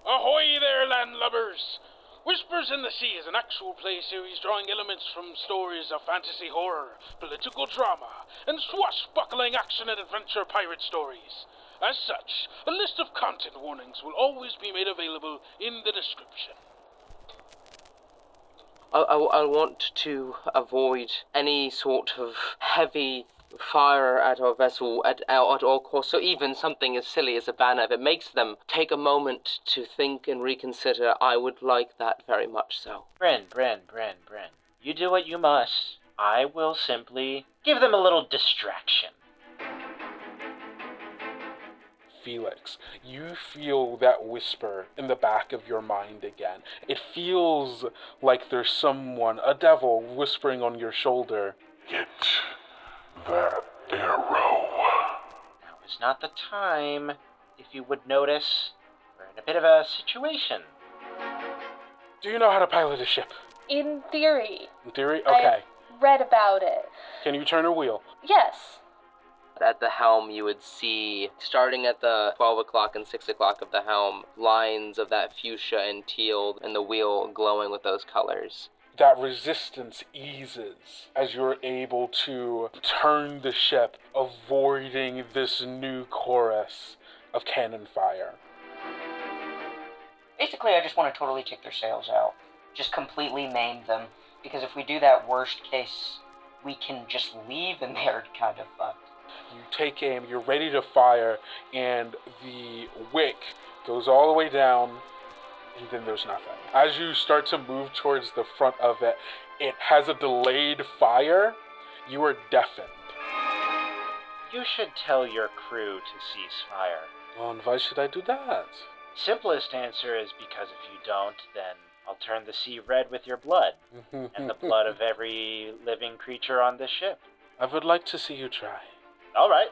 Ahoy there, landlubbers! Whispers in the Sea is an actual play series drawing elements from stories of fantasy horror, political drama, and swashbuckling action and adventure pirate stories. As such, a list of content warnings will always be made available in the description. I want to avoid any sort of heavy fire at our vessel at all costs. So even something as silly as a banner, if it makes them take a moment to think and reconsider, I would like that very much so. Bryn. You do what you must. I will simply give them a little distraction. Felix, you feel that whisper in the back of your mind again. It feels like there's someone, a devil, whispering on your shoulder. Get that arrow. Now is not the time. If you would notice, we're in a bit of a situation. Do you know how to pilot a ship? In theory. In theory? Okay. I read about it. Can you turn a wheel? Yes. At the helm, you would see, starting at the 12 o'clock and 6 o'clock of the helm, lines of that fuchsia and teal, and the wheel glowing with those colors. That resistance eases as you're able to turn the ship, avoiding this new chorus of cannon fire. Basically, I just want to totally take their sails out. Just completely maim them. Because if we do that, worst case, we can just leave and they're kind of fucked. You take aim, you're ready to fire, and the wick goes all the way down, and then there's nothing. As you start to move towards the front of it, it has a delayed fire. You are deafened. You should tell your crew to cease fire. Well, and why should I do that? Simplest answer is because if you don't, then I'll turn the sea red with your blood, and the blood of every living creature on this ship. I would like to see you try. All right.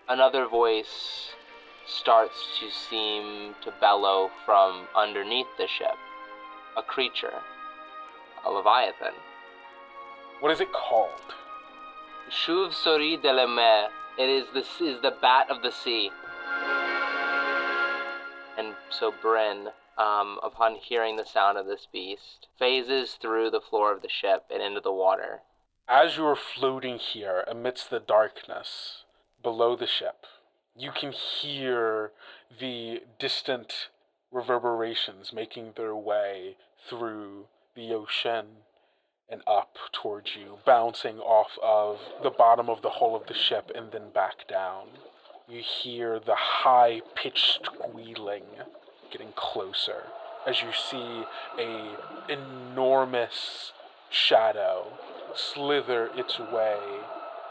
Another voice starts to seem to bellow from underneath the ship. A creature. A leviathan. What is it called? Chauve souris de la mer. It is the bat of the sea. And so Bryn, upon hearing the sound of this beast, phases through the floor of the ship and into the water. As you are floating here amidst the darkness below the ship, you can hear the distant reverberations making their way through the ocean and up towards you, bouncing off of the bottom of the hull of the ship and then back down. You hear the high-pitched squealing getting closer as you see an enormous shadow slither its way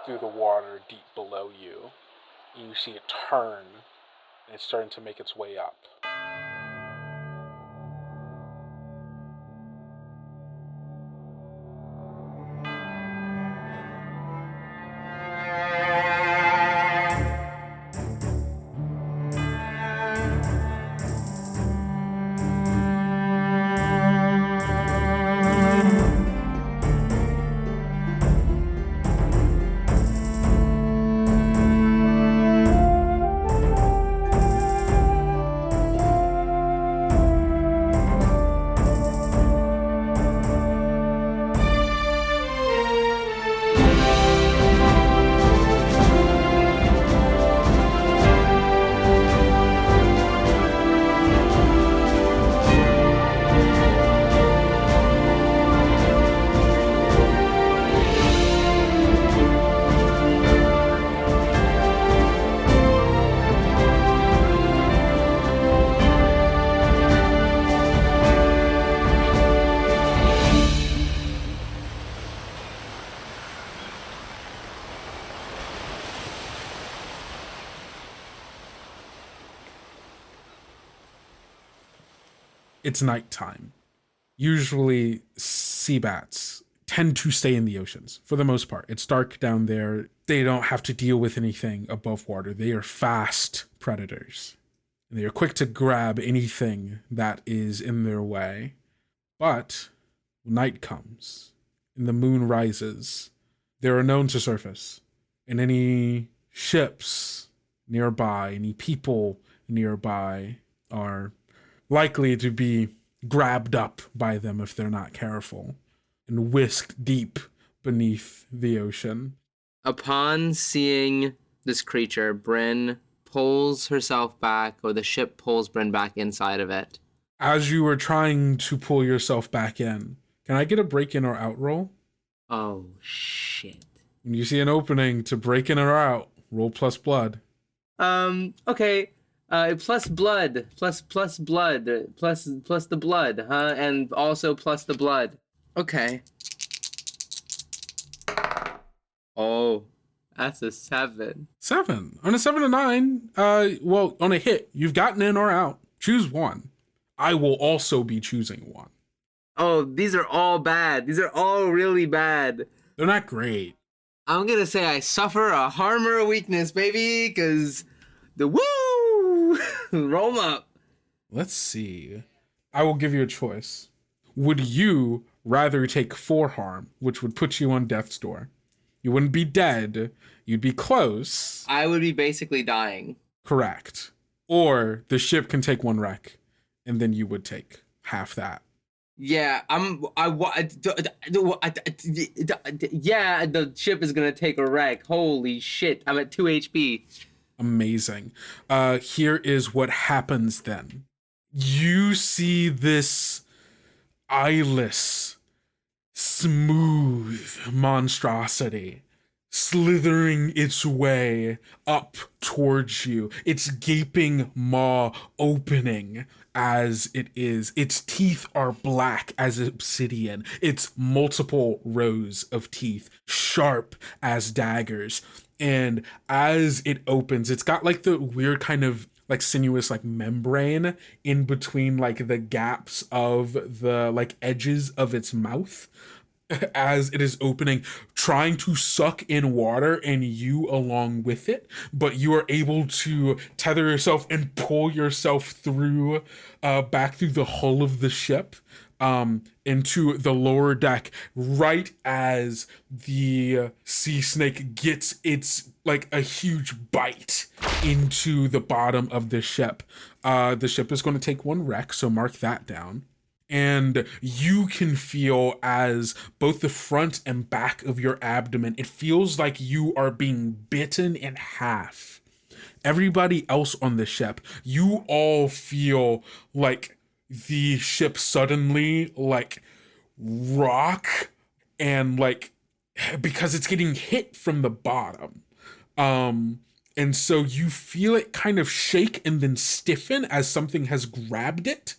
through the water deep below you. And you see it turn, and it's starting to make its way up. It's nighttime. Usually sea bats tend to stay in the oceans for the most part. It's dark down there. They don't have to deal with anything above water. They are fast predators. And they are quick to grab anything that is in their way. But night comes and the moon rises. They are known to surface. And any ships nearby, any people nearby are likely to be grabbed up by them if they're not careful and whisked deep beneath the ocean. Upon seeing this creature, Bryn pulls herself back, or the ship pulls Bryn back inside of it. As you were trying to pull yourself back in, can I get a break in or out roll? Oh, shit. When you see an opening to break in or out, roll plus blood. Okay. Plus blood. Plus blood. Plus the blood, huh? And also plus the blood. Okay. Oh, that's a 7. 7. On a 7 to 9, well, on a hit, you've gotten in or out. Choose one. I will also be choosing one. Oh, these are all bad. These are all really bad. They're not great. I'm gonna say I suffer a harm or a weakness, baby, because the woo! Roll 'em up. Let's see. I will give you a choice. Would you rather take 4 harm, which would put you on death's door? You wouldn't be dead. You'd be close. I would be basically dying. Correct. Or the ship can take 1 wreck, and then you would take half that. Yeah, yeah, the ship is gonna take a wreck. Holy shit, I'm at 2 HP. Amazing. Here is what happens then. You see this eyeless, smooth monstrosity slithering its way up towards you, its gaping maw opening as it is. Its teeth are black as obsidian, its multiple rows of teeth sharp as daggers. And as it opens, it's got like the weird kind of like sinuous like membrane in between like the gaps of the like edges of its mouth as it is opening, trying to suck in water and you along with it, but you are able to tether yourself and pull yourself through back through the hull of the ship into the lower deck right as the sea snake gets its like a huge bite into the bottom of the ship. The ship is going to take 1 wreck, so mark that down. And you can feel as both the front and back of your abdomen, it feels like you are being bitten in half. Everybody else on the ship, you all feel like the ship suddenly like rock and like because it's getting hit from the bottom. And so you feel it kind of shake and then stiffen as something has grabbed it.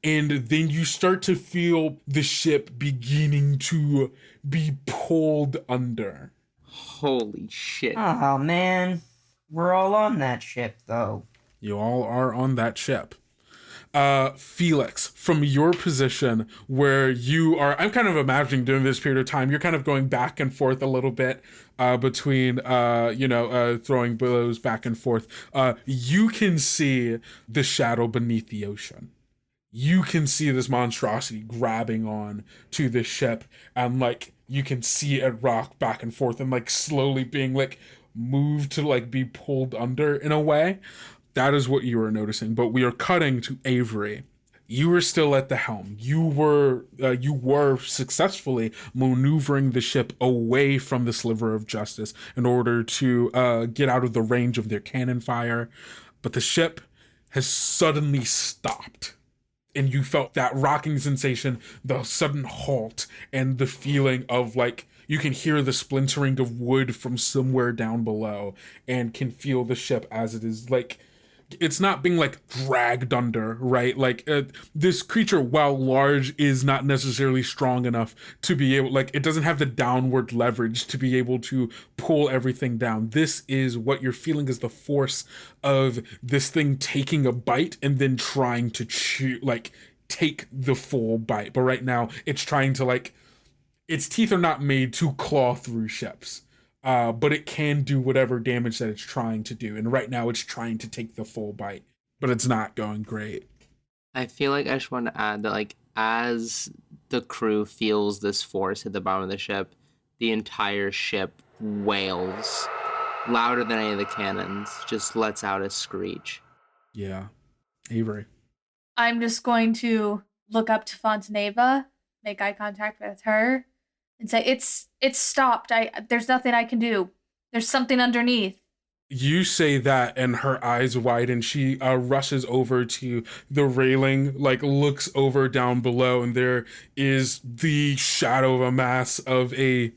And then you start to feel the ship beginning to be pulled under. Holy shit. Oh, man. We're all on that ship, though. You all are on that ship. Felix, from your position where you are, I'm kind of imagining during this period of time, you're kind of going back and forth a little bit between, throwing blows back and forth. You can see the shadow beneath the ocean. You can see this monstrosity grabbing on to this ship, and like you can see it rock back and forth and like slowly being like moved to like be pulled under in a way. That is what you are noticing. But we are cutting to Avery. You were still at the helm. You were successfully maneuvering the ship away from the Sliver of Justice in order to get out of the range of their cannon fire. But the ship has suddenly stopped. And you felt that rocking sensation, the sudden halt, and the feeling of like, you can hear the splintering of wood from somewhere down below, and can feel the ship as it is like, it's not being like dragged under, right? Like this creature, while large, is not necessarily strong enough to be able, like it doesn't have the downward leverage to be able to pull everything down. This is what you're feeling is the force of this thing taking a bite and then trying to chew, like take the full bite. But right now it's trying to like, its teeth are not made to claw through ships. But it can do whatever damage that it's trying to do. And right now it's trying to take the full bite, but it's not going great. I feel like I just want to add that, like, as the crew feels this force at the bottom of the ship, the entire ship wails louder than any of the cannons, just lets out a screech. Yeah. Avery. I'm just going to look up to Fontaneva, make eye contact with her, and say, "It's stopped. There's nothing I can do. There's something underneath." You say that, and her eyes widen. She rushes over to the railing, like looks over down below, and there is the shadow of a mass of a.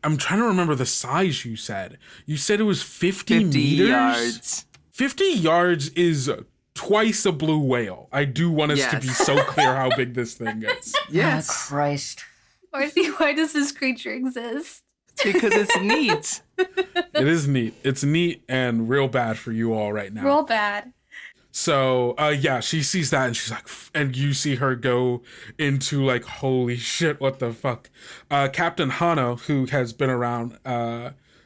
I'm trying to remember the size you said. You said it was 50 meters? yards. 50 yards is twice a blue whale. I do want us to be so clear how big this thing is. Yes. Oh, Christ. Marcy, why does this creature exist? Because it's neat. It is neat. It's neat and real bad for you all right now. Real bad. So, yeah, she sees that and she's like, and you see her go into like, holy shit, what the fuck? Captain Hano, who has been around,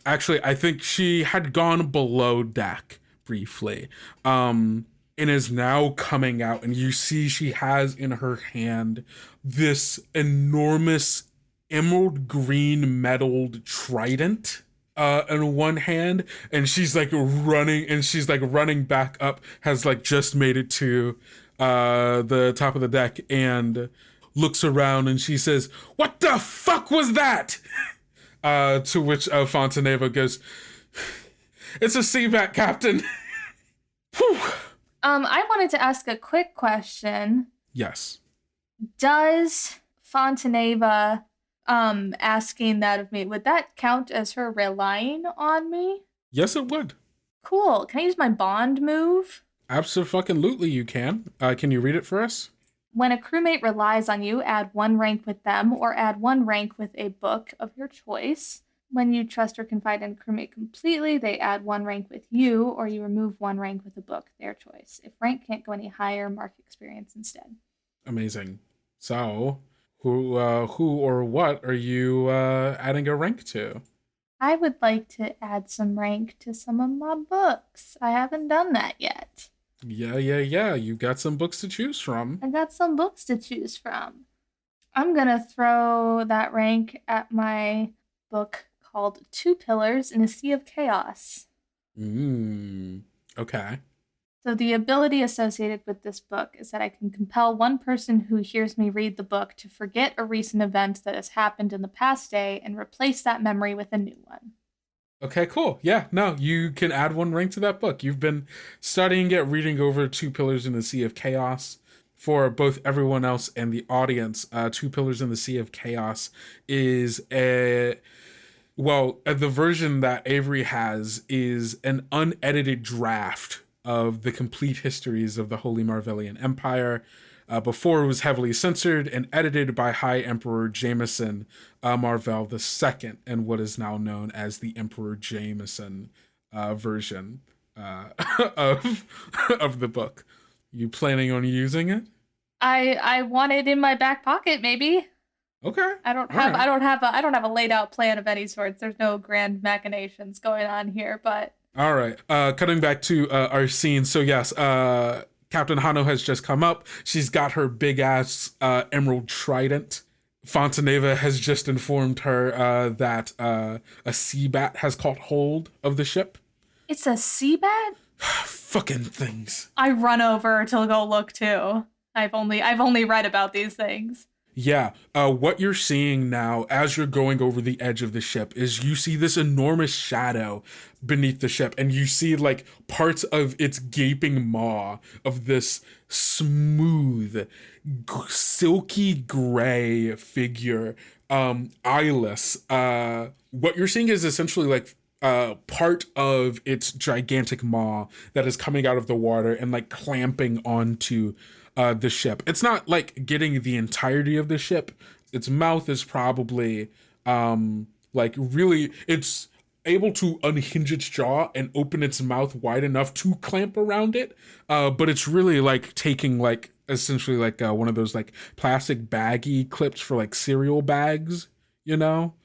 actually, I think she had gone below deck briefly, and is now coming out, and you see she has in her hand this enormous emerald green metalled trident in one hand, and she's like running back up, has like just made it to the top of the deck, and looks around and she says, "What the fuck was that?" To which Fontaneva goes, "It's a sea bat, Captain." Whew. I wanted to ask a quick question. Yes. Does Fontaneva asking that of me, would that count as her relying on me? Yes, it would. Cool. Can I use my bond move? Absolutely, you can. Can you read it for us? When a crewmate relies on you, add 1 rank with them or add 1 rank with a book of your choice. When you trust or confide in a crewmate completely, they add 1 rank with you, or you remove 1 rank with a book, their choice. If rank can't go any higher, mark experience instead. Amazing. So, who or what are you adding a rank to? I would like to add some rank to some of my books. I haven't done that yet. Yeah. You got some books to choose from. I got some books to choose from. I'm gonna throw that rank at my book called 2 Pillars in a Sea of Chaos. Okay. So the ability associated with this book is that I can compel one person who hears me read the book to forget a recent event that has happened in the past day and replace that memory with a new one. Okay, cool. Yeah, no, you can add 1 rank to that book. You've been studying it, reading over 2 Pillars in the Sea of Chaos. For both everyone else and the audience, 2 Pillars in the Sea of Chaos is the version that Avery has is an unedited draft of the complete histories of the Holy Marvellian Empire. Before it was heavily censored and edited by High Emperor Jameson Marvell II, and what is now known as the Emperor Jameson version of the book. You planning on using it? I want it in my back pocket, maybe. Okay. I don't have a laid out plan of any sorts. There's no grand machinations going on here, but all right. Cutting back to our scene. So yes, Captain Hano has just come up. She's got her big ass emerald trident. Fontaneva has just informed her that a sea bat has caught hold of the ship. It's a sea bat? Fucking things. I run over to go look too. I've only read about these things. Yeah, what you're seeing now as you're going over the edge of the ship is you see this enormous shadow beneath the ship, and you see like parts of its gaping maw of this smooth, silky gray figure, eyeless. What you're seeing is essentially like part of its gigantic maw that is coming out of the water and like clamping onto the ship. It's not like getting the entirety of the ship. Its mouth is probably like really, it's able to unhinge its jaw and open its mouth wide enough to clamp around it, but it's really like taking like essentially like one of those like plastic baggy clips for like cereal bags, you know.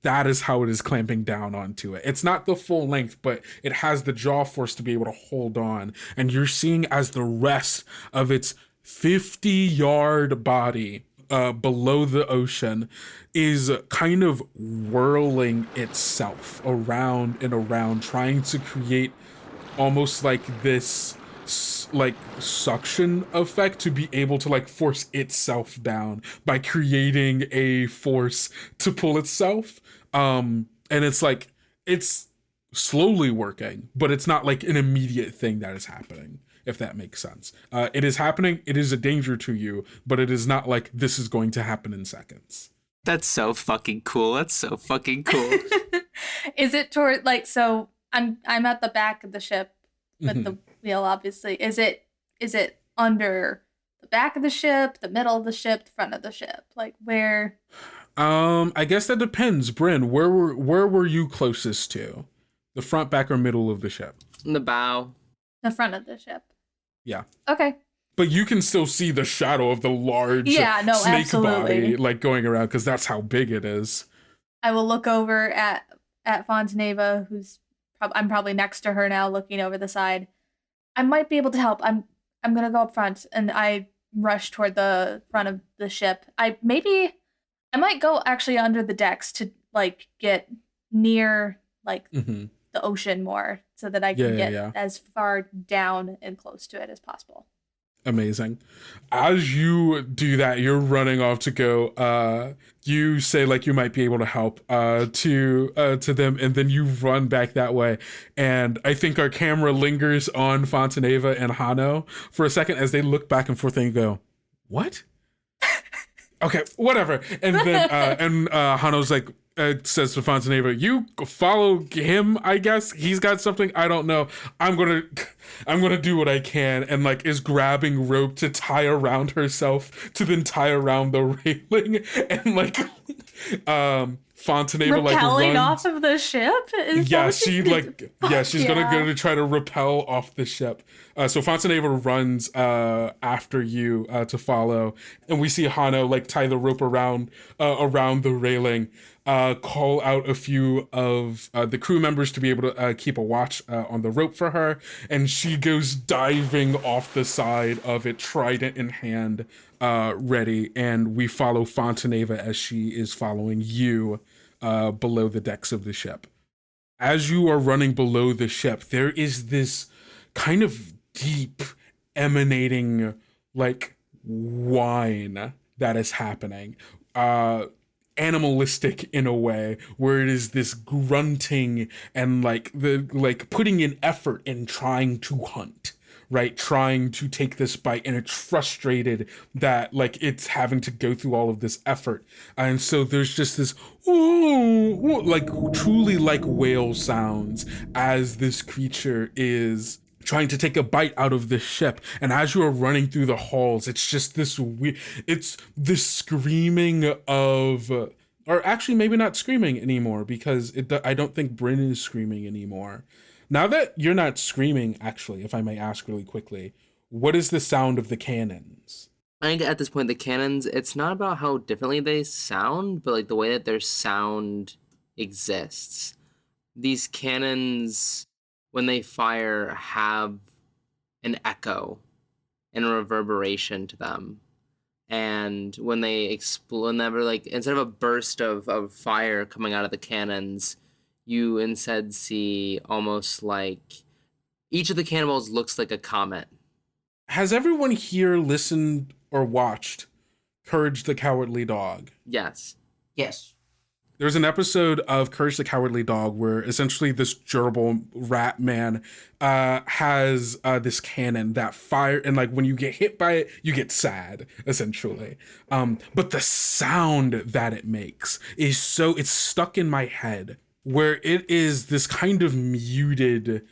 That is how it is clamping down onto it. It's not the full length, but it has the jaw force to be able to hold on. And you're seeing as the rest of its 50-yard body below the ocean is kind of whirling itself around and around, trying to create almost like this like suction effect to be able to like force itself down by creating a force to pull itself. And it's like, it's slowly working, but it's not like an immediate thing that is happening, if that makes sense. It is happening, it is a danger to you, but it is not like this is going to happen in seconds. That's so fucking cool. That's so fucking cool. Is it toward like, so I'm at the back of the ship with the wheel, obviously. Is it under the back of the ship, the middle of the ship, the front of the ship? Like where? I guess that depends. Bryn, where were you closest to? The front, back, or middle of the ship? In the bow. The front of the ship. Yeah. Okay. But you can still see the shadow of the large snake absolutely. body like going around, because that's how big it is. I will look over at Fontaneva, who's I'm probably next to her now, looking over the side. I might be able to help. I'm gonna go up front, and I rush toward the front of the ship. I might go actually under the decks to like get near like the ocean more, so that I can get as far down and close to it as possible. Amazing. As you do that, you're running off to go. You say like you might be able to help to them, and then you run back that way. And I think our camera lingers on Fontaneva and Hano for a second as they look back and forth and go, "What?" Okay, whatever. And then Hano's like, says to Fontaneva, "You follow him, I guess. He's got something, I don't know. I'm gonna do what I can," and like is grabbing rope to tie around herself to then tie around the railing, and like Fontaneva like repelling runs off of the ship. She's gonna go to try to rappel off the ship. So Fontaneva runs after you to follow, and we see Hano like tie the rope around the railing. Call out a few of the crew members to be able to keep a watch on the rope for her, and she goes diving off the side of it, trident in hand, ready, and we follow Fontaneva as she is following you below the decks of the ship. As you are running below the ship, there is this kind of deep emanating like whine that is happening. Animalistic in a way, where it is this grunting and like putting in effort in trying to hunt, right? Trying to take this bite, and it's frustrated that like it's having to go through all of this effort. And so there's just this ooh, like truly like whale sounds as this creature is trying to take a bite out of the ship. And as you are running through the halls, it's just this it's this screaming of, or actually maybe not screaming anymore, because I don't think Bryn is screaming anymore. Now that you're not screaming, actually, if I may ask really quickly, what is the sound of the cannons? I think at this point, the cannons, it's not about how differently they sound, but like the way that their sound exists. These cannons, when they fire, have an echo and a reverberation to them. And when they explode, like instead of a burst of fire coming out of the cannons, you instead see almost like each of the cannonballs looks like a comet. Has everyone here listened or watched Courage the Cowardly Dog? Yes. Yes. There's an episode of Courage the Cowardly Dog where essentially this gerbil rat man has this cannon that fire, and like when you get hit by it, you get sad, essentially. But the sound that it makes is it's stuck in my head, where it is this kind of muted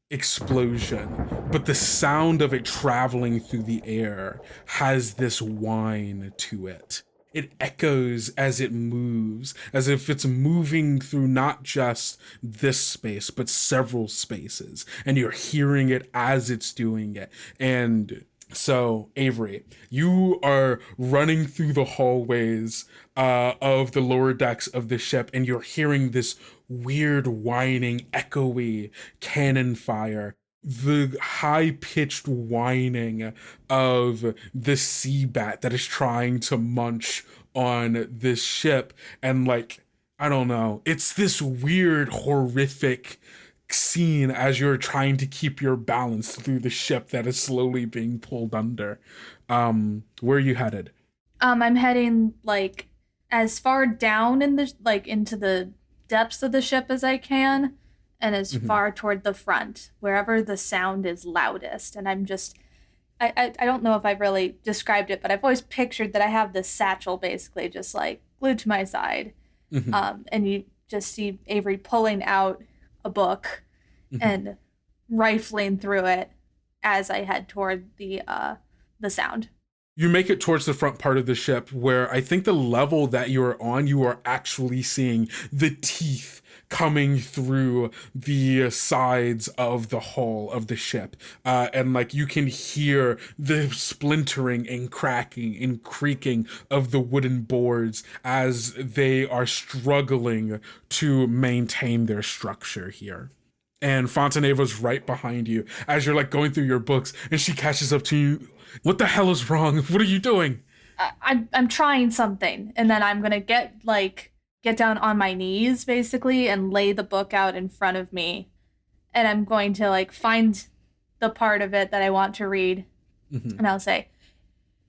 explosion, but the sound of it traveling through the air has this whine to it. It echoes as it moves, as if it's moving through not just this space, but several spaces. And you're hearing it as it's doing it. And so, Avery, you are running through the hallways of the lower decks of the ship, and you're hearing this weird, whining, echoey cannon fire. The high-pitched whining of the sea bat that is trying to munch on this ship, and like, I don't know, it's this weird, horrific scene as you're trying to keep your balance through the ship that is slowly being pulled under. Where are you headed? I'm heading like as far down in the like into the depths of the ship as I can, and as far toward the front, wherever the sound is loudest. And I'm just I don't know if I've really described it, but I've always pictured that I have this satchel basically just like glued to my side. And you just see Avery pulling out a book and rifling through it as I head toward the sound. You make it towards the front part of the ship where I think the level that you're on, you are actually seeing the teeth coming through the sides of the hull of the ship. And like you can hear the splintering and cracking and creaking of the wooden boards as they are struggling to maintain their structure here. And Fontaneva's right behind you as you're like going through your books, and she catches up to you. What the hell is wrong? What are you doing? I'm trying something, and then I'm gonna get down on my knees basically and lay the book out in front of me, and I'm going to like find the part of it that I want to read, and I'll say,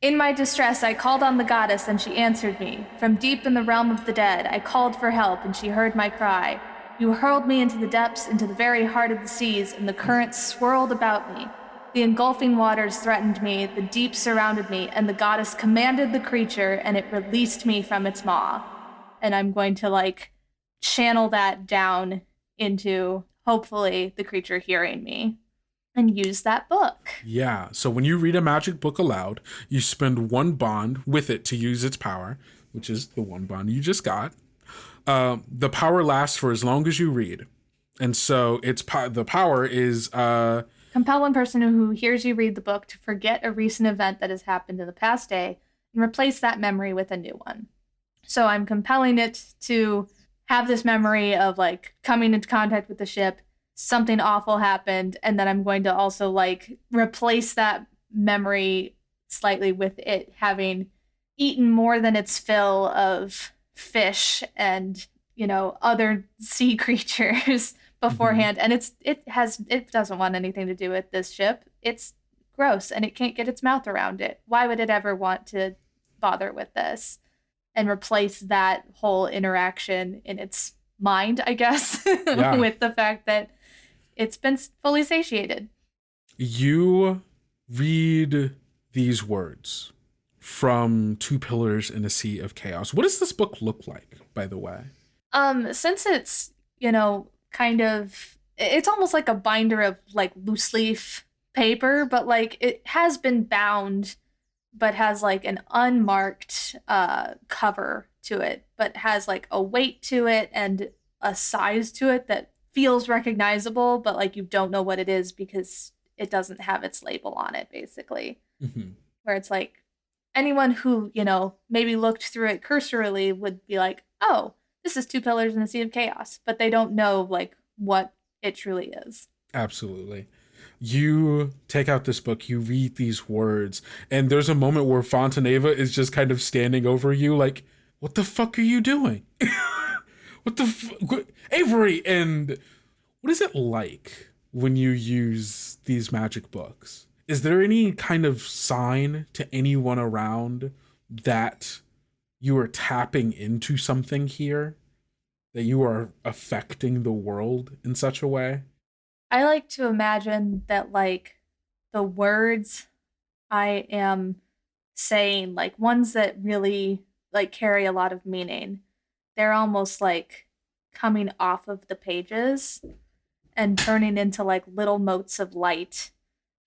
"In my distress, I called on the goddess, and she answered me. From deep in the realm of the dead, I called for help, and she heard my cry. You hurled me into the depths, into the very heart of the seas, and the currents swirled about me. The engulfing waters threatened me, the deep surrounded me, and the goddess commanded the creature, and it released me from its maw." And I'm going to like channel that down into hopefully the creature hearing me and use that book. Yeah, so when you read a magic book aloud, you spend 1 bond with it to use its power, which is the 1 bond you just got. The power lasts for as long as you read. And so the power is... compel one person who hears you read the book to forget a recent event that has happened in the past day and replace that memory with a new one. So I'm compelling it to have this memory of like coming into contact with the ship, something awful happened, and then I'm going to also like replace that memory slightly with it having eaten more than its fill of fish and, you know, other sea creatures beforehand. And it doesn't want anything to do with this ship. It's gross and it can't get its mouth around it. Why would it ever want to bother with this? And replace that whole interaction in its mind, I guess, with the fact that it's been fully satiated. You read these words from 2 Pillars in a Sea of Chaos. What does this book look like, by the way? Since it's, you know, kind of, it's almost like a binder of like loose leaf paper, but like it has been bound, but has like an unmarked cover to it, but has like a weight to it and a size to it that feels recognizable, but like you don't know what it is because it doesn't have its label on it, basically. Where it's like anyone who, you know, maybe looked through it cursorily would be like, oh, this is 2 Pillars in a Sea of Chaos, but they don't know like what it truly is. Absolutely. You take out this book, you read these words, and there's a moment where Fontaneva is just kind of standing over you like, what the fuck are you doing? Avery! And what is it like when you use these magic books? Is there any kind of sign to anyone around that you are tapping into something here? That you are affecting the world in such a way? I like to imagine that, like, the words I am saying, like, ones that really, like, carry a lot of meaning, they're almost, like, coming off of the pages and turning into, like, little motes of light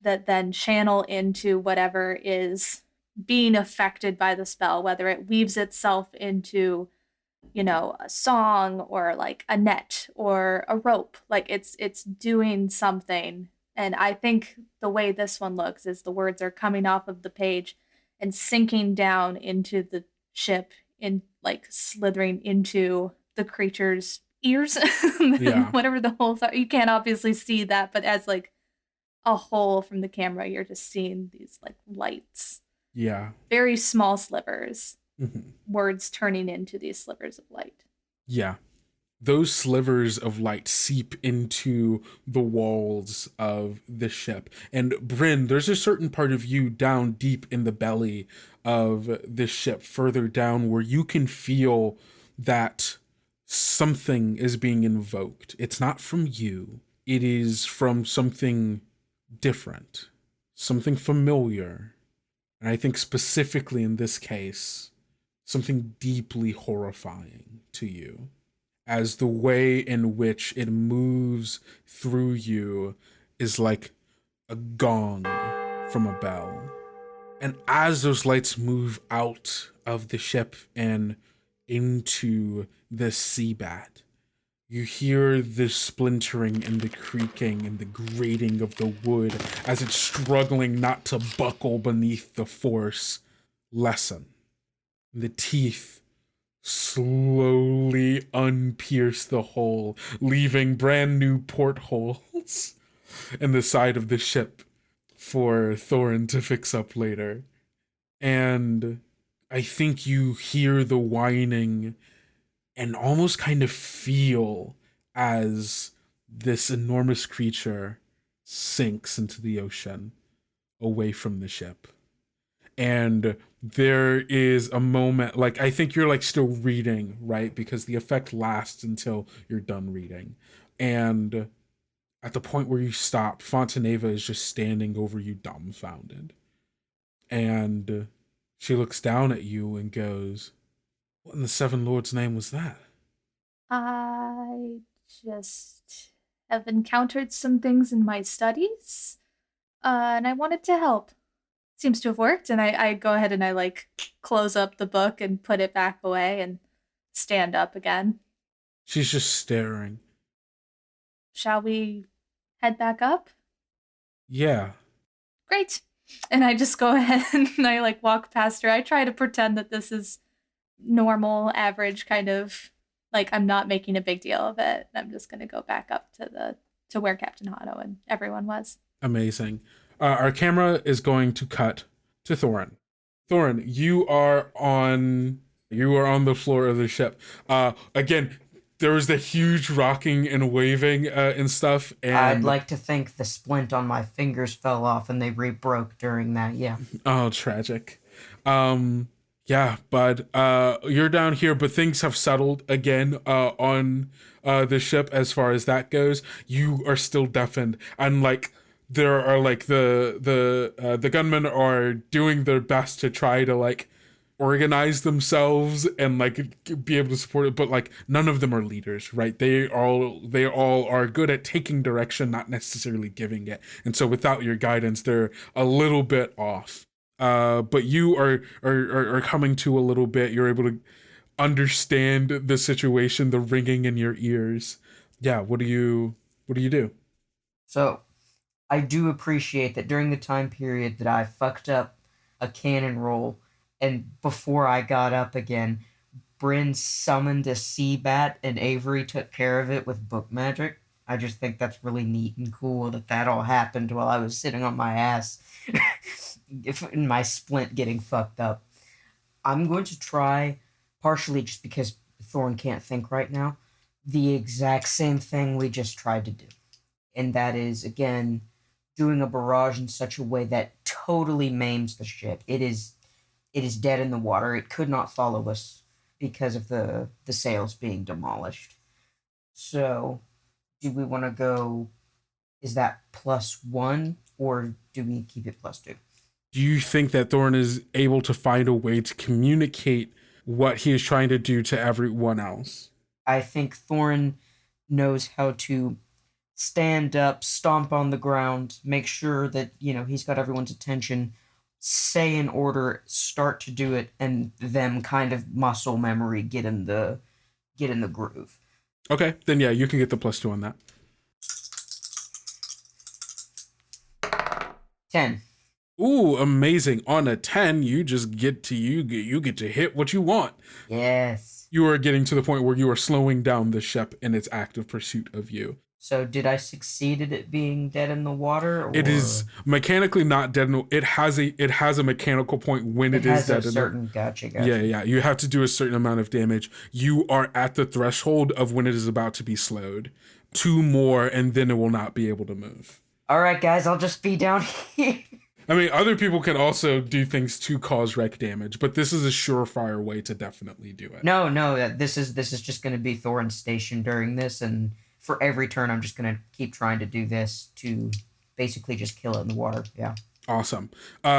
that then channel into whatever is being affected by the spell, whether it weaves itself into, you know, a song or like a net or a rope. Like it's doing something. And I think the way this one looks is the words are coming off of the page and sinking down into the ship, in like slithering into the creature's ears. Yeah. Whatever the holes are. You can't obviously see that, but as like a hole from the camera, you're just seeing these like lights. Yeah. Very small slivers. Mm-hmm. Words turning into these slivers of light. Yeah. those slivers of light seep into the walls of the ship. And Bryn, there's a certain part of you down deep in the belly of the ship, further down, where you can feel that something is being invoked. It's not from you, it is from something different, something familiar. And I think specifically in this case, something deeply horrifying to you, as the way in which it moves through you is like a gong from a bell. And as those lights move out of the ship and into the sea bat, you hear the splintering and the creaking and the grating of the wood as it's struggling not to buckle beneath the force lessen. The teeth slowly unpierce the hole, leaving brand new portholes in the side of the ship for Thorin to fix up later. And I think you hear the whining and almost kind of feel as this enormous creature sinks into the ocean away from the ship. And there is a moment, like, I think you're like still reading, right? Because the effect lasts until you're done reading. And at the point where you stop, Fontaneva is just standing over you dumbfounded. And she looks down at you and goes, "What in the Seven Lords' name was that?" I just have encountered some things in my studies, and I wanted to help. Seems to have worked, and I go ahead and I like close up the book and put it back away and stand up again. She's just staring. Shall we head back up? Yeah. Great. And I just go ahead and I like walk past her. I try to pretend that this is normal, average kind of, like, I'm not making a big deal of it. I'm just gonna go back up to where Captain Hano and everyone was. Amazing. Our camera is going to cut to Thorin. Thorin, you are on the floor of the ship. Again, there was the huge rocking and waving and stuff. And I'd like to think the splint on my fingers fell off and they re-broke during that, yeah. Oh, tragic. Yeah, bud. You're down here, but things have settled again on the ship as far as that goes. You are still deafened, and like there are like the gunmen are doing their best to try to like organize themselves and like be able to support it, but like none of them are leaders, right? They all are good at taking direction, not necessarily giving it, and so without your guidance, they're a little bit off. But you are coming to a little bit. You're able to understand the situation, the ringing in your ears. Yeah, what do you do? So, I do appreciate that during the time period that I fucked up a cannon roll, and before I got up again, Bryn summoned a sea bat and Avery took care of it with book magic. I just think that's really neat and cool that all happened while I was sitting on my ass in my splint getting fucked up. I'm going to try, partially just because Thorn can't think right now, the exact same thing we just tried to do. And that is, again, doing a barrage in such a way that totally maims the ship. It is dead in the water. It could not follow us because of the sails being demolished. So, do we want to go, is that +1, or do we keep it +2? Do you think that Thorn is able to find a way to communicate what he is trying to do to everyone else? I think Thorn knows how to stand up, stomp on the ground, make sure that, he's got everyone's attention, say an order, start to do it, and them kind of muscle memory get in the groove. Okay, then yeah, you can get the +2 on that. 10. Ooh, amazing. On a 10, you just get to hit what you want. Yes. You are getting to the point where you are slowing down the ship in its active pursuit of you. So did I succeed at it being dead in the water? Or It is mechanically not dead. It has a mechanical point when it it is has a dead. certain gotcha. Yeah. You have to do a certain amount of damage. You are at the threshold of when it is about to be slowed. 2 more, and then it will not be able to move. All right, guys, I'll just be down here. I mean, other people can also do things to cause wreck damage, but this is a surefire way to definitely do it. No, this is just going to be Thorin's station during this, and for every turn, I'm just going to keep trying to do this to basically just kill it in the water. Yeah. Awesome.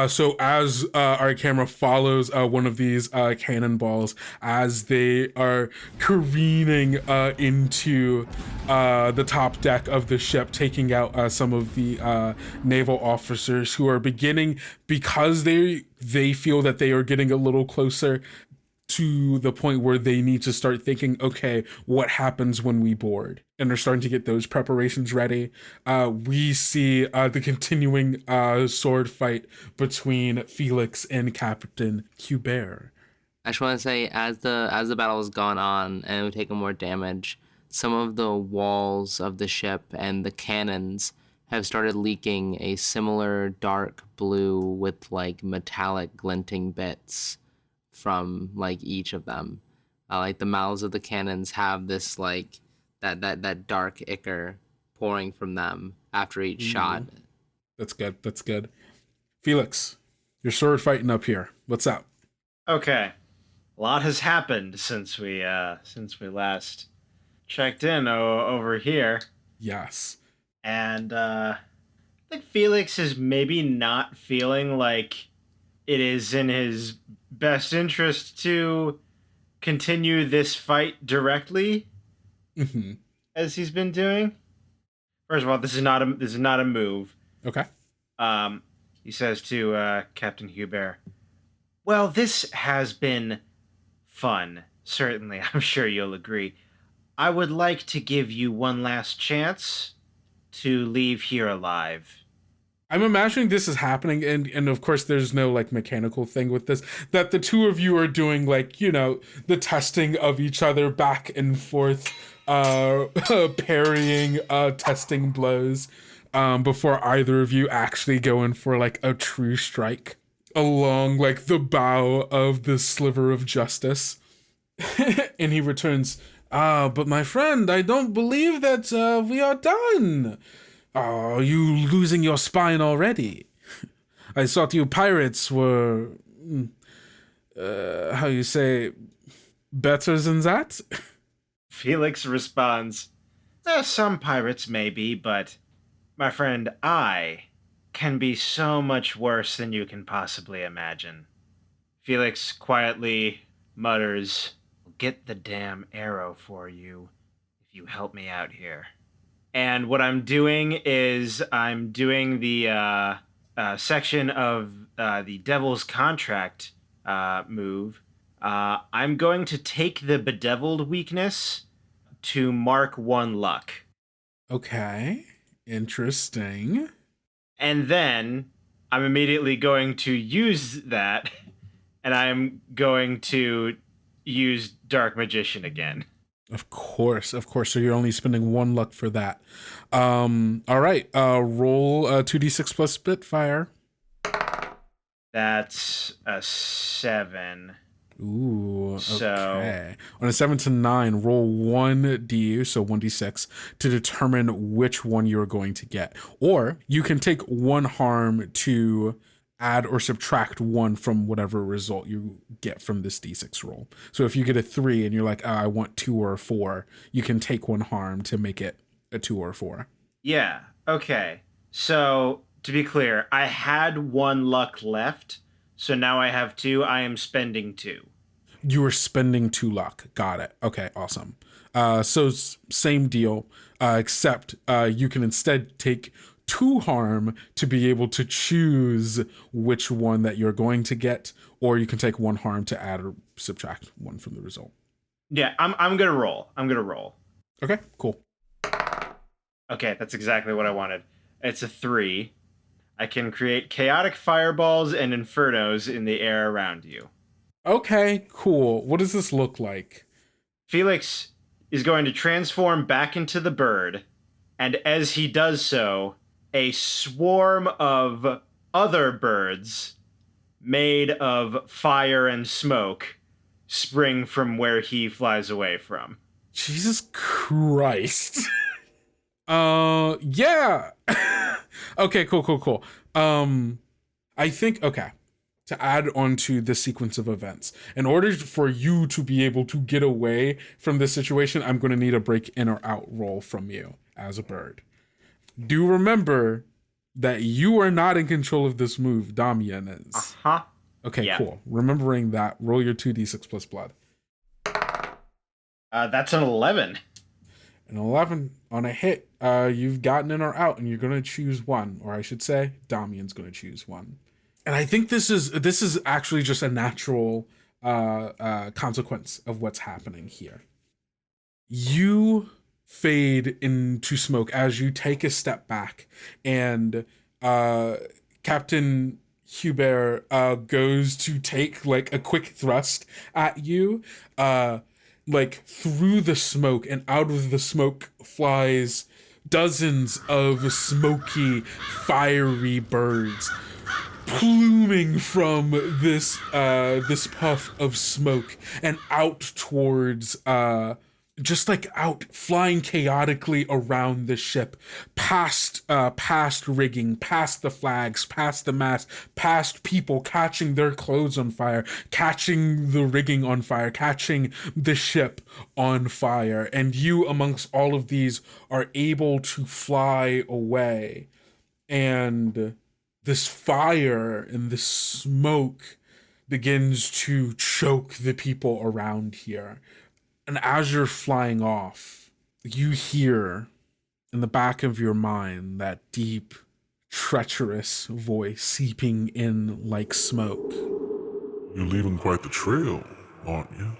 So as our camera follows one of these cannonballs as they are careening into the top deck of the ship, taking out some of the naval officers who are beginning, because they feel that they are getting a little closer to the point where they need to start thinking, okay, what happens when we board? And they're starting to get those preparations ready. We see the continuing sword fight between Felix and Captain Hubert. I just want to say, as the battle has gone on and we've taken more damage, some of the walls of the ship and the cannons have started leaking a similar dark blue with like metallic glinting bits from like each of them. Like the mouths of the cannons have this like that dark ichor pouring from them after each shot. That's good. Felix, you're sword fighting up here. What's up? Okay. A lot has happened since we last checked in over here. Yes. And I think Felix is maybe not feeling like it is in his best interest to continue this fight directly, as he's been doing. First of all, this is not a move. Okay. He says to Captain Hubert, "Well, this has been fun. Certainly, I'm sure you'll agree. I would like to give you one last chance to leave here alive." I'm imagining this is happening, and of course there's no like mechanical thing with this, that the two of you are doing like, you know, the testing of each other back and forth, parrying, testing blows, before either of you actually go in for like a true strike along like the bow of the Sliver of Justice. And he returns, but my friend, I don't believe that we are done. Are you losing your spine already? I thought you pirates were, how you say, better than that? Felix responds, "Some pirates may be, but, my friend, I can be so much worse than you can possibly imagine." Felix quietly mutters, "I'll get the damn arrow for you if you help me out here." And what I'm doing is I'm doing the section of the Devil's Contract move. I'm going to take the Bedeviled weakness to mark 1 luck. Okay, interesting. And then I'm immediately going to use that, and I'm going to use Dark Magician again. Of course. So you're only spending 1 luck for that. All right. Roll 2d6 plus Spitfire. That's a 7. Ooh. Okay. So On a 7 to 9, roll 1d, so 1d6, to determine which one you're going to get. Or you can take 1 harm to add or subtract 1 from whatever result you get from this d6 roll. So if you get a 3 and you're like, I want 2 or a 4, you can take 1 harm to make it a 2 or a 4. yeah, okay. So to be clear, I had 1 luck left, so now I have 2. I am spending 2. You are spending 2 luck. Got it. Okay, awesome. So same deal, except you can instead take 2 harm to be able to choose which one that you're going to get, or you can take 1 harm to add or subtract 1 from the result. Yeah, I'm gonna roll. Okay, cool. Okay, that's exactly what I wanted. It's a 3. I can create chaotic fireballs and infernos in the air around you. Okay, cool. What does this look like? Felix is going to transform back into the bird And as he does so, a swarm of other birds made of fire and smoke spring from where he flies away from. Jesus Christ. Yeah. Okay, cool. I think, okay, to add on to the sequence of events, in order for you to be able to get away from this situation, I'm going to need a break in or out roll from you as a bird. Do remember that you are not in control of this move. Damian is. Uh-huh. Okay, Yeah. cool. Remembering that, roll your 2d6 plus blood. That's an 11. An 11 on a hit, you've gotten in or out, and you're going to choose one. Or I should say, Damian's going to choose one. And I think this is actually just a natural consequence of what's happening here. You fade into smoke as you take a step back, and Captain Hubert goes to take like a quick thrust at you, like through the smoke, and out of the smoke flies dozens of smoky, fiery birds, pluming from this puff of smoke and out towards just like out flying chaotically around the ship, past rigging, past the flags, past the mast, past people catching their clothes on fire, catching the rigging on fire, catching the ship on fire. And you, amongst all of these, are able to fly away. And this fire and this smoke begins to choke the people around here. And as you're flying off, you hear in the back of your mind that deep, treacherous voice seeping in like smoke. You're leaving quite the trail, aren't you?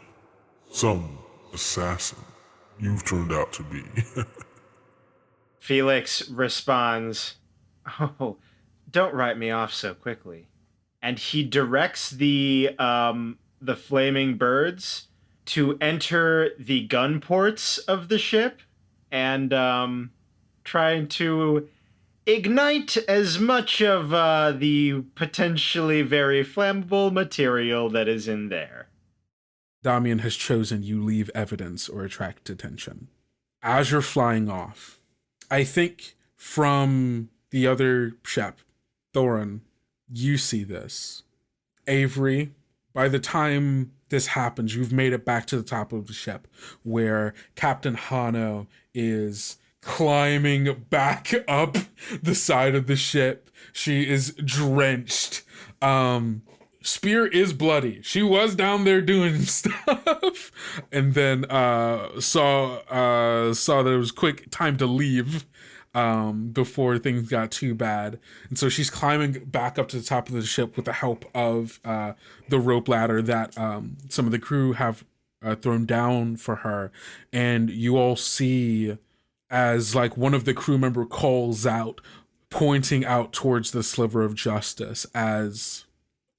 Some assassin you've turned out to be. Felix responds, "Oh, don't write me off so quickly." And he directs the flaming birds to enter the gun ports of the ship and trying to ignite as much of the potentially very flammable material that is in there. Damian has chosen you leave evidence or attract attention. As you're flying off, I think from the other ship, Thorin, you see this. Avery, by the time this happens, you've made it back to the top of the ship where Captain Hano is climbing back up the side of the ship. She is drenched. Spear is bloody. She was down there doing stuff, and then saw that it was quick time to leave before things got too bad. And so she's climbing back up to the top of the ship with the help of the rope ladder that some of the crew have thrown down for her. And you all see as like one of the crew member calls out, pointing out towards the Sliver of Justice, as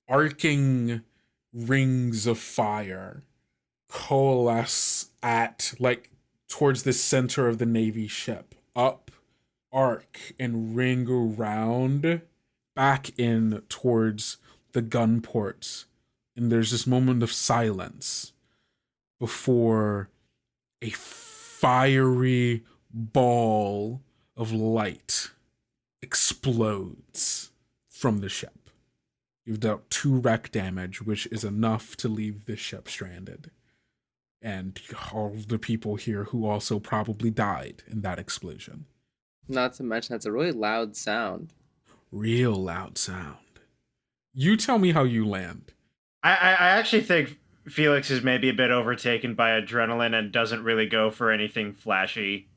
arcing rings of fire coalesce at like towards the center of the Navy ship, up, arc, and ring around back in towards the gun ports. And there's this moment of silence before a fiery ball of light explodes from the ship. You've dealt 2 wreck damage, which is enough to leave the ship stranded. And all the people here who also probably died in that explosion. Not to mention, that's a really loud sound. Real loud sound. You tell me how you land. I actually think Felix is maybe a bit overtaken by adrenaline and doesn't really go for anything flashy.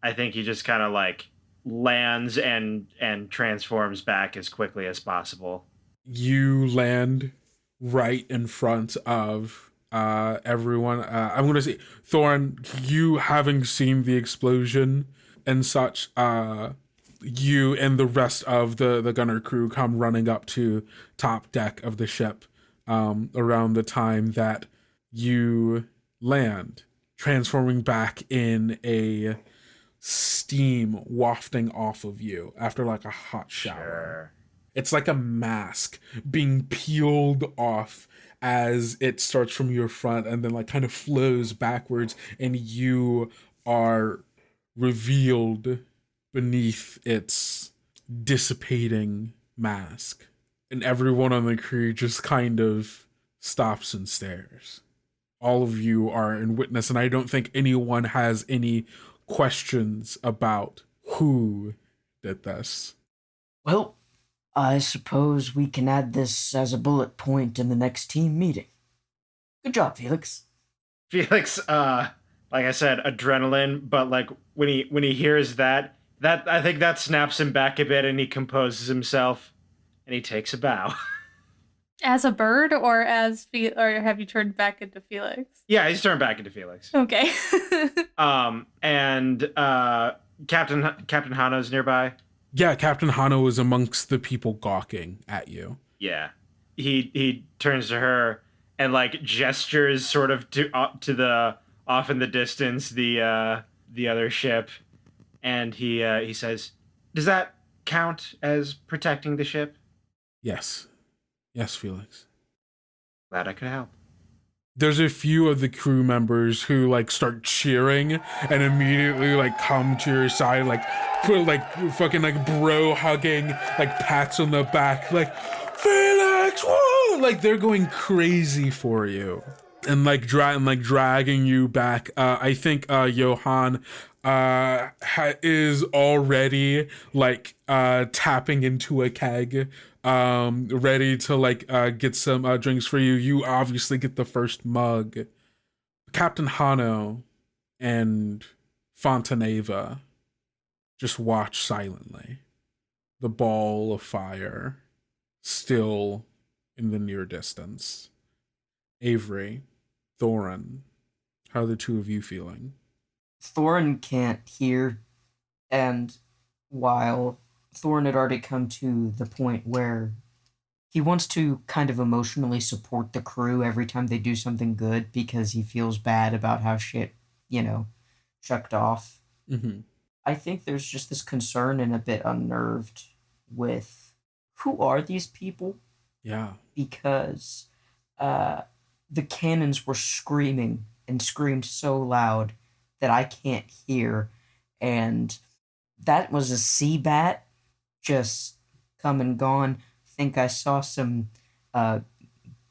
I think he just kind of like lands and transforms back as quickly as possible. You land right in front of everyone. I'm going to say, Thorin, you having seen the explosion and such, you and the rest of the gunner crew come running up to top deck of the ship around the time that you land, transforming back in a steam wafting off of you after like a hot shower. Sure. It's like a mask being peeled off as it starts from your front and then like kind of flows backwards, and you are revealed beneath its dissipating mask. And everyone on the crew just kind of stops and stares. All of you are in witness, and I don't think anyone has any questions about who did this. Well, I suppose we can add this as a bullet point in the next team meeting. Good job, Felix. Felix, like I said, adrenaline, but like when he hears that I think that snaps him back a bit, and he composes himself, and he takes a bow. As a bird, or or have you turned back into Felix? Yeah, he's turned back into Felix. Okay. And Captain Hano's nearby. Yeah, Captain Hano is amongst the people gawking at you. Yeah, he turns to her and like gestures sort of to the off in the distance the other ship, and he says, "Does that count as protecting the ship?" Yes, Felix. Glad I could help. There's a few of the crew members who like start cheering and immediately like come to your side, like put like fucking like bro hugging, like pats on the back, like Felix, whoa! Like they're going crazy for you and like dragging you back. I think Johan is already like tapping into a keg, ready to like get some drinks for you. You obviously get the first mug. Captain Hano and Fontaneva just watch silently. The ball of fire still in the near distance. Avery, Thorin, how are the two of you feeling? Thorin can't hear, and while Thorin had already come to the point where he wants to kind of emotionally support the crew every time they do something good because he feels bad about how shit, chucked off. Mm-hmm. I think there's just this concern and a bit unnerved with who are these people? Yeah. Because the cannons were screaming and screamed so loud that I can't hear. And that was a sea bat just come and gone. I think I saw some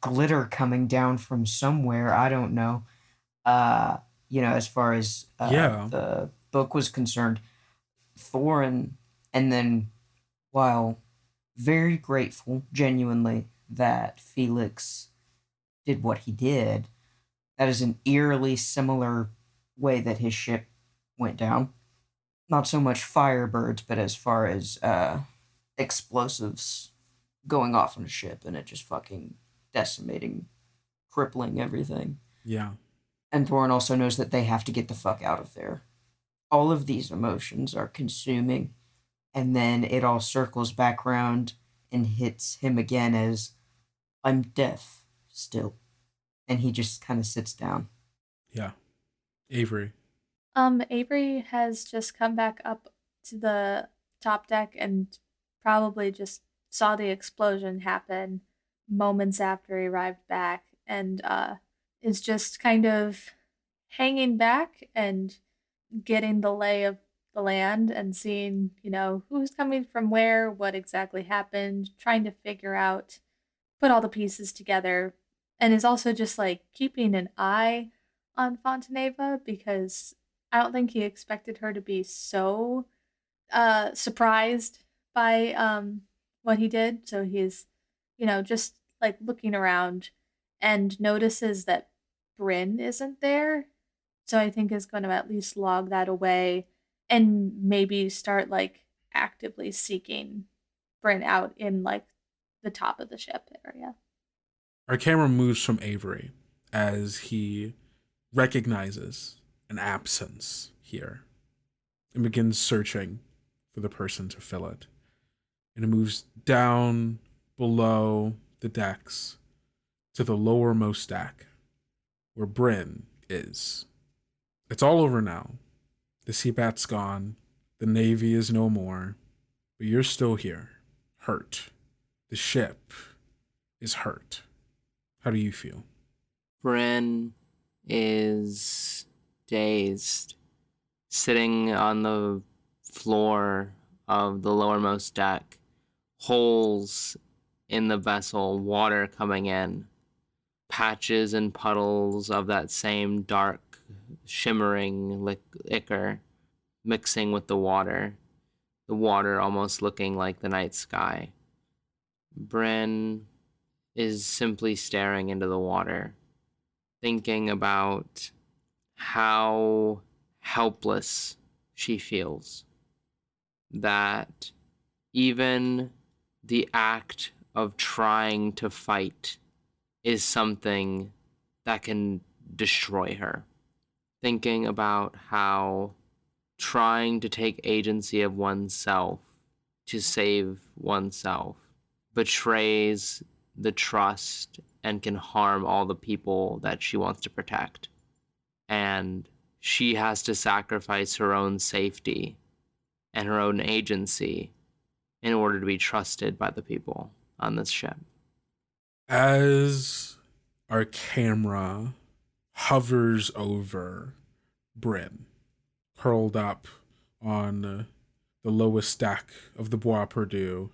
glitter coming down from somewhere. I don't know. As far as the book was concerned, Thorin, and then while very grateful, genuinely, that Felix did what he did, that is an eerily similar way that his ship went down. Not so much firebirds, but as far as explosives going off on a ship and it just fucking decimating, crippling everything. Yeah. And Thorin also knows that they have to get the fuck out of there. All of these emotions are consuming, and then it all circles back around and hits him again as, I'm deaf still. And he just kind of sits down. Yeah. Avery. Avery has just come back up to the top deck and probably just saw the explosion happen moments after he arrived back, and is just kind of hanging back and getting the lay of the land and seeing, who's coming from where, what exactly happened, trying to figure out, put all the pieces together, and is also just like keeping an eye on Fontaneva because I don't think he expected her to be so surprised by what he did. So he's, just like looking around and notices that Bryn isn't there. So I think is going to at least log that away and maybe start like actively seeking Bryn out in like the top of the ship area. Our camera moves from Avery as he recognizes an absence here and begins searching for the person to fill it. And it moves down below the decks to the lowermost deck where Bryn is. It's all over now. The sea bat's gone. The Navy is no more. But you're still here. Hurt. The ship is hurt. How do you feel? Bryn is dazed, sitting on the floor of the lowermost deck, holes in the vessel, water coming in, patches and puddles of that same dark, shimmering ichor mixing with the water almost looking like the night sky. Bryn is simply staring into the water, thinking about how helpless she feels. That even the act of trying to fight is something that can destroy her. Thinking about how trying to take agency of oneself to save oneself betrays the trust and can harm all the people that she wants to protect. And she has to sacrifice her own safety and her own agency in order to be trusted by the people on this ship. As our camera hovers over Bryn, curled up on the lowest deck of the Bois Perdu,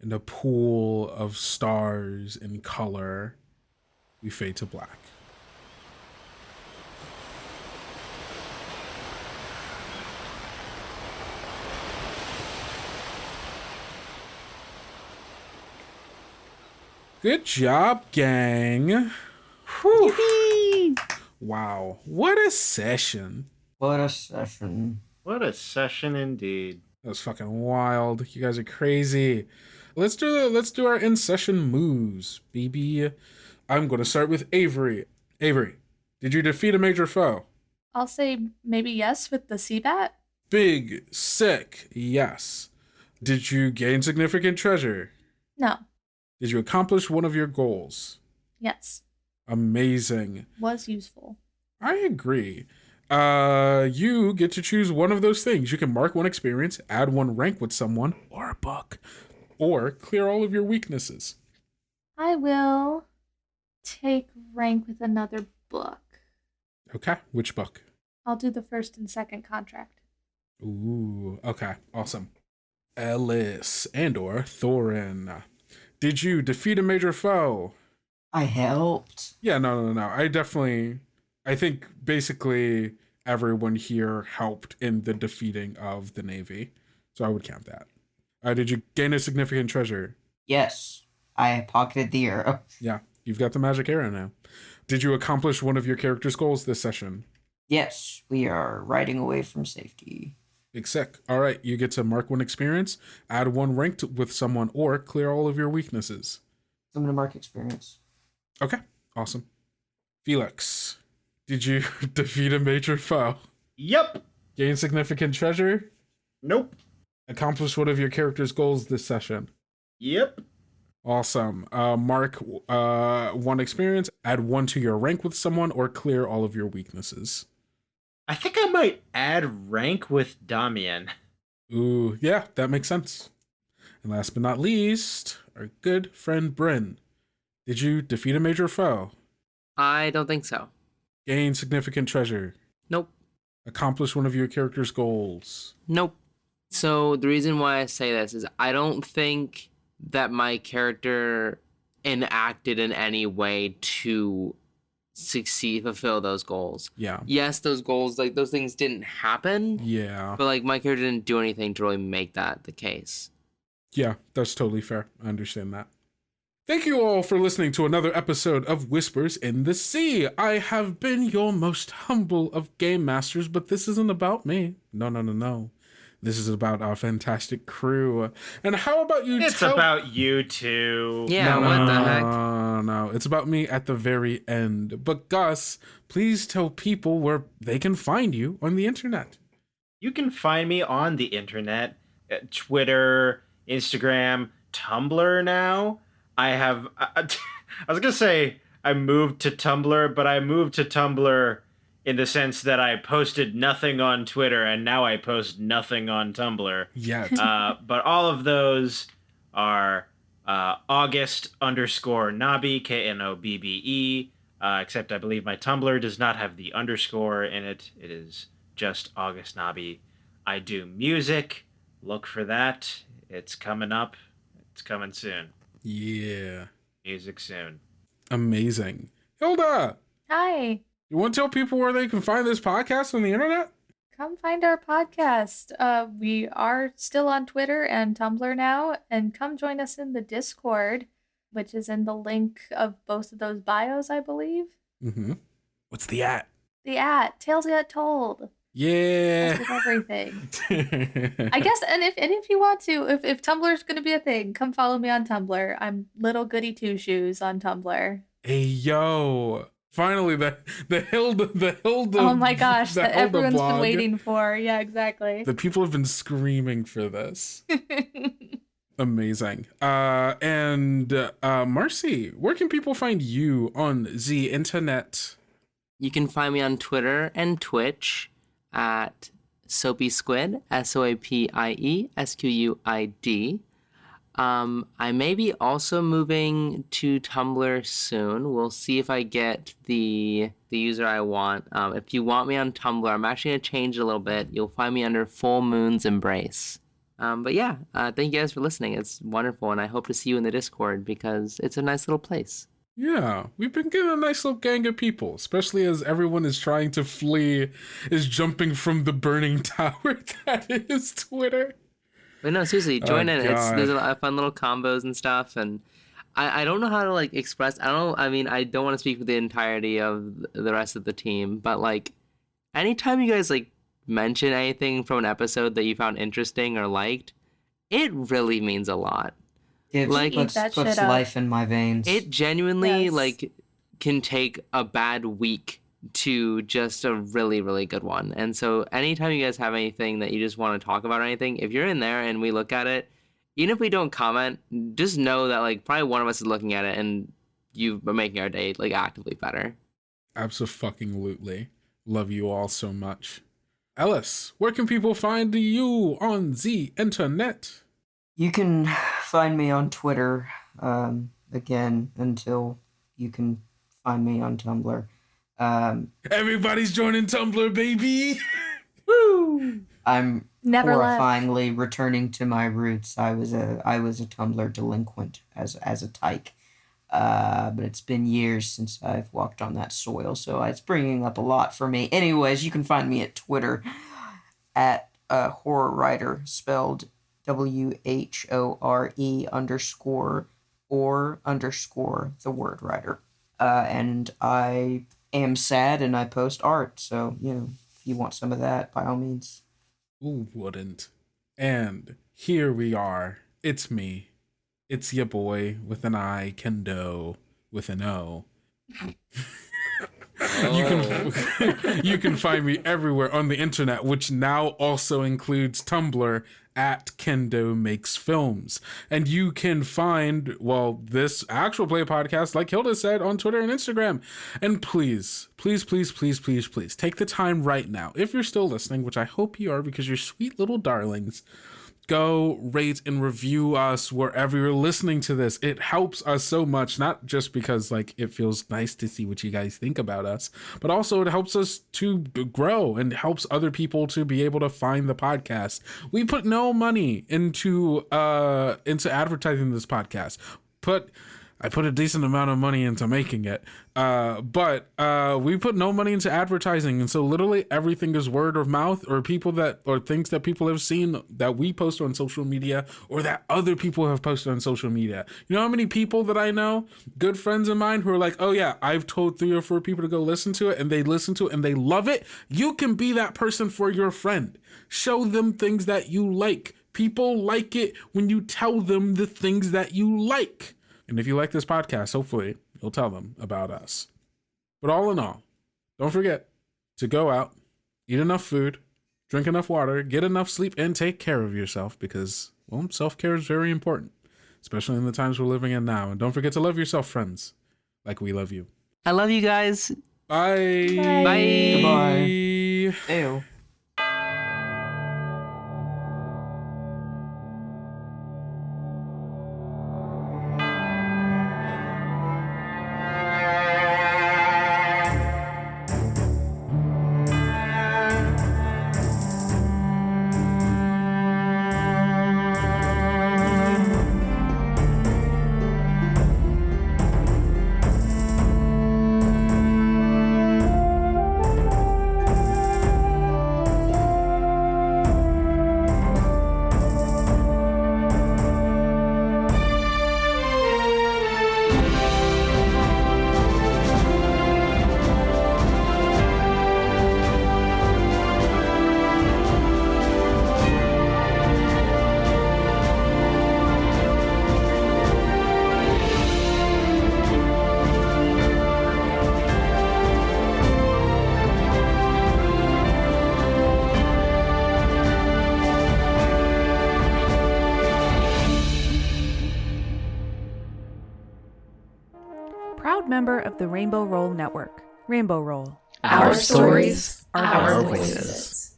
in a pool of stars and color, we fade to black. Good job, gang. Whew. Wow, what a session. What a session. What a session indeed. That was fucking wild. You guys are crazy. Let's do our in-session moves, baby. I'm going to start with Avery. Avery, did you defeat a major foe? I'll say maybe yes with the sea bat. Big, sick, yes. Did you gain significant treasure? No. Did you accomplish one of your goals? Yes. Amazing. Was useful. I agree. You get to choose one of those things. You can mark one experience, add one rank with someone, or a book, or clear all of your weaknesses. I will take rank with another book. Okay, which book? I'll do the first and second contract. Ooh, okay, awesome. Ellis and/or Thorin, did you defeat a major foe? I helped. Yeah, no. I think basically everyone here helped in the defeating of the Navy. So I would count that. Did you gain a significant treasure? Yes, I pocketed the arrow. Yeah, you've got the magic arrow now. Did you accomplish one of your character's goals this session? Yes, we are riding away from safety. Big sick. All right, you get to mark one experience, add one rank with someone, or clear all of your weaknesses. I'm going to mark experience. Okay, awesome. Felix, did you defeat a major foe? Yep. Gain significant treasure? Nope. Accomplish one of your character's goals this session? Yep. Awesome. Mark one experience, add one to your rank with someone, or clear all of your weaknesses. I think I might add rank with Damian. Ooh, yeah, that makes sense. And last but not least, our good friend Bryn. Did you defeat a major foe? I don't think so. Gain significant treasure? Nope. Accomplish one of your character's goals? Nope. So the reason why I say this is I don't think that my character enacted in any way to fulfill those goals. Yeah. Yes, those goals, like those things didn't happen. Yeah. But like my character didn't do anything to really make that the case. Yeah, that's totally fair. I understand that. Thank you all for listening to another episode of Whispers in the Sea. I have been your most humble of game masters, but this isn't about me. No. This is about our fantastic crew. And how about you It's about you two. Yeah, what the heck? No, it's about me at the very end. But Gus, please tell people where they can find you on the internet. You can find me on the internet, Twitter, Instagram, Tumblr now. I was going to say I moved to Tumblr, but I moved to Tumblr in the sense that I posted nothing on Twitter and now I post nothing on Tumblr. Yet. But all of those are August_Knobbe, Knobbe, except I believe my Tumblr does not have the underscore in it. It is just August Knobbe. I do music. Look for that. It's coming up. It's coming soon. Yeah. Music soon. Amazing. Hilda, Hi. you want to tell people where they can find this podcast on the internet? Come find our podcast. We are still on Twitter and Tumblr now, and come join us in the Discord, which is in the link of both of those bios, I believe. Mm-hmm. What's the at? The at Tales Get Told. Yeah. With everything. I guess, and if you want to, if Tumblr's gonna be a thing, come follow me on Tumblr. I'm Little Goody Two Shoes on Tumblr. Hey yo. Finally, the Hilda. Oh my gosh, that Hilda everyone's blog. been waiting for. Yeah, exactly. The people have been screaming for this. Amazing. And Marcy, where can people find you on the internet? You can find me on Twitter and Twitch at Soapy Squid, SOAPIESQUID. I may be also moving to Tumblr soon. We'll see if I get the user I want. If you want me on Tumblr, I'm actually going to change it a little bit. You'll find me under Full Moon's Embrace. But yeah, thank you guys for listening. It's wonderful, and I hope to see you in the Discord because it's a nice little place. Yeah, we've been getting a nice little gang of people, especially as everyone is trying to flee, is jumping from the burning tower that is Twitter. But no, seriously, join in. God. There's a lot of fun little combos and stuff, and I don't know how to like express. I don't want to speak for the entirety of the rest of the team, but like, anytime you guys like mention anything from an episode that you found interesting or liked, it really means a lot. It Like- puts life in my veins. It genuinely Yes. like can take a bad week to just a really, really good one. And so anytime you guys have anything that you just want to talk about or anything, if you're in there and we look at it, even if we don't comment, just know that like probably one of us is looking at it and you are making our day like actively better. Absolutely. Love you all so much. Ellis, where can people find you on the internet? You can find me on Twitter, again, until you can find me on Tumblr. Everybody's joining Tumblr, baby! I'm Never left. horrifyingly returning to my roots. I was a Tumblr delinquent as a tyke. But it's been years since I've walked on that soil, so it's bringing up a lot for me. Anyways, you can find me at Twitter at horror writer, spelled WHORE _or the word writer. And I am sad and I post art, so if you want some of that, by all means. Who wouldn't? And here we are. It's me. It's your boy with an I, Kendo with an O. You can find me everywhere on the internet, which now also includes Tumblr at Kendo Makes Films. And you can find, this actual play podcast, like Hilda said, on Twitter and Instagram. And please take the time right now, if you're still listening, which I hope you are because you're sweet little darlings, go rate and review us wherever you're listening to this. It helps us so much, not just because it feels nice to see what you guys think about us, but also it helps us to grow and helps other people to be able to find the podcast. We put no money into advertising this podcast. I put a decent amount of money into making it, but we put no money into advertising, and so literally everything is word of mouth or things that people have seen that we post on social media or that other people have posted on social media. You know how many people that I know, good friends of mine, who are like, oh yeah, I've told 3 or 4 people to go listen to it, and they listen to it and they love it. You can be that person for your friend. Show them things that you like. People like it when you tell them the things that you like. And if you like this podcast, hopefully you'll tell them about us. But all in all, don't forget to go out, eat enough food, drink enough water, get enough sleep, and take care of yourself because, self-care is very important, especially in the times we're living in now. And don't forget to love yourself, friends, like we love you. I love you guys. Bye. Bye. Goodbye. Bye. Ew. Proud member of the Rainbow Roll Network. Rainbow Roll. Our stories, our our voices. voices.